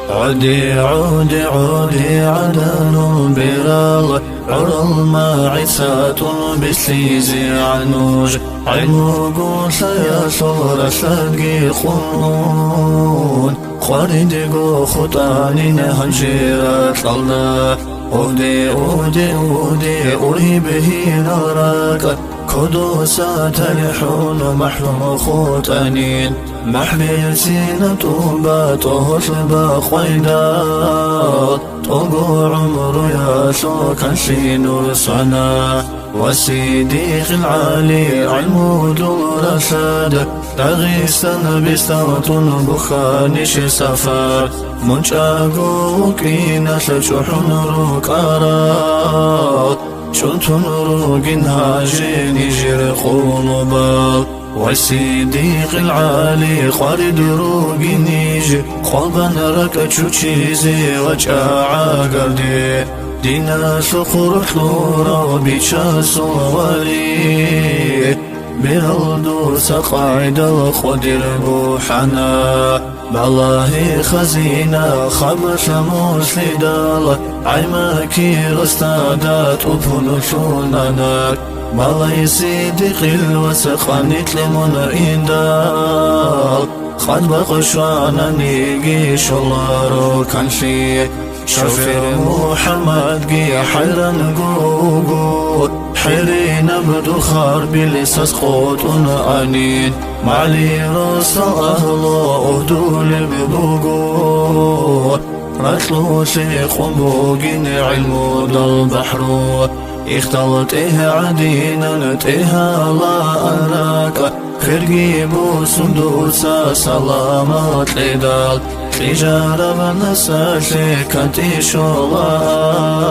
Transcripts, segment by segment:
عودي عودي عودي عدن برال عرى الماعثات بسليزي عنوج علموغو سياسور سلقي خنون خواردقو خطاني نهجيرات الله أودي أودي أودي أرهي به نارك كدوسات الحون محلو خوتانين محبي سينة باته سبا خويدات طبو عمر ياسو كنسين رسعنا وسيديق العالي علمود رساد تغيسا بستوت بخانش سفر منشاقو كينا سجحن ركارات شنتن روقن هاجين يجر قلوبا والصديق العالي خالد روقن يجي خلبا ركتشو تشيزي وجاعا قردي دينا سقر حلورا وبيشا صوالي بهالدور سقاعد الخدر بوحنا بالله خزينة خبش مسلدال عيماكي رستادات وبنشوننا بالله صديق الوسخانيت لمن إندال خد بقشانا نيجيش الله كان شي شوفر محمد جي حيران قوقو حيرين بدو خارب لساس خوتون عنين معلي راس أهلا أهدول ببوقو راتلو شيخ بوقين علمو دال بحرو اختلط عدينا تيها لا أراك خرقي بو سندوسا سلامات لدال تجارة بنساشي كنتي شولال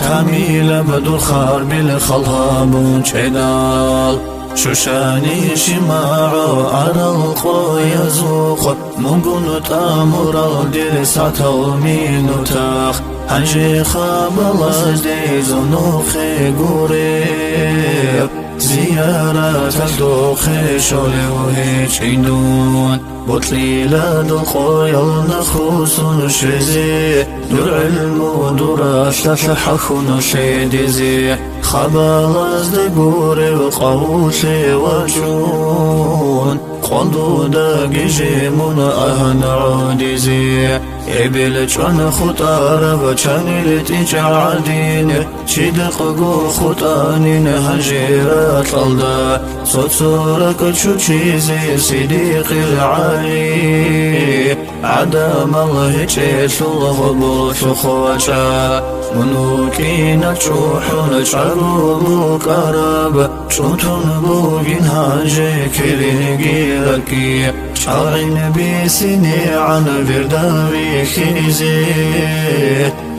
كاميلة بدو خارب الخلاب شدال شوشاني شماعو على القو يزوق مقن تامر الدرسات ومين تاخ هنجي خابلاز دي زنوخي قريب زيارة الدوخي شولي وهيج عندون بطلي لادو خويل نخوص نشيزي دور علم ودراسة حخون شيدزي خبالاز دي قوري وقوشي وجون قلدو داقي جيمون أهن عودزي إبلجان خطار بچان لتيجا عدين شدقو خطانين هجيرات الله صوت صورك شو تشيزي صديق العالي عدم الله جيس الله بوش خوشا منوكين تشوحون تشعروا كرب شوتون بوغين هاجي كرينيكي ركي شعرين بيسيني عن برداوي خيزي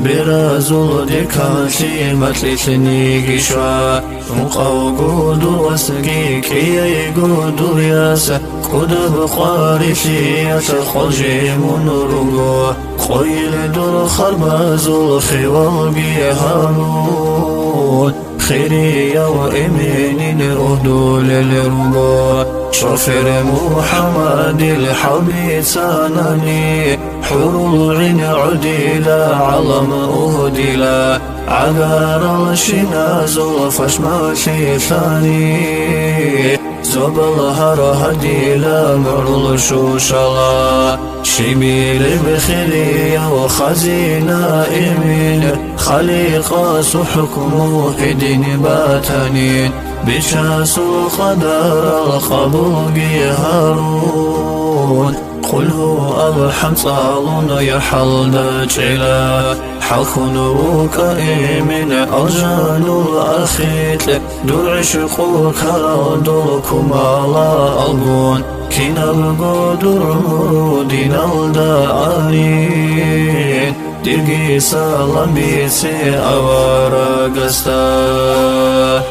برازول ديكاشي متلسني كيشوا مقاو قودو وسكي كي قودو ياسا قد بخارشي ياسا خلجي منرغو خويل دور خربازو خوال بيهارون خيري وإمينين أهدو للربو شوفر محمد الحبيب سانني حور العين عديلا علم أهدلا عقار الشناز وفشماشي ثاني زب الهر هديلا مرل شوشلا شبيل بخلي وخزينة إمين خليقة حكمه دين باتنين بشاس قدر الخبوق هارون قل هو أرحم صالون يحل دجلا حخنوك إيمن أرجان الأخيت دور عشقوك ردوكم على ألبون كنا القدر مرودين الدارين ديرقي سلام بيسي أوارا قستا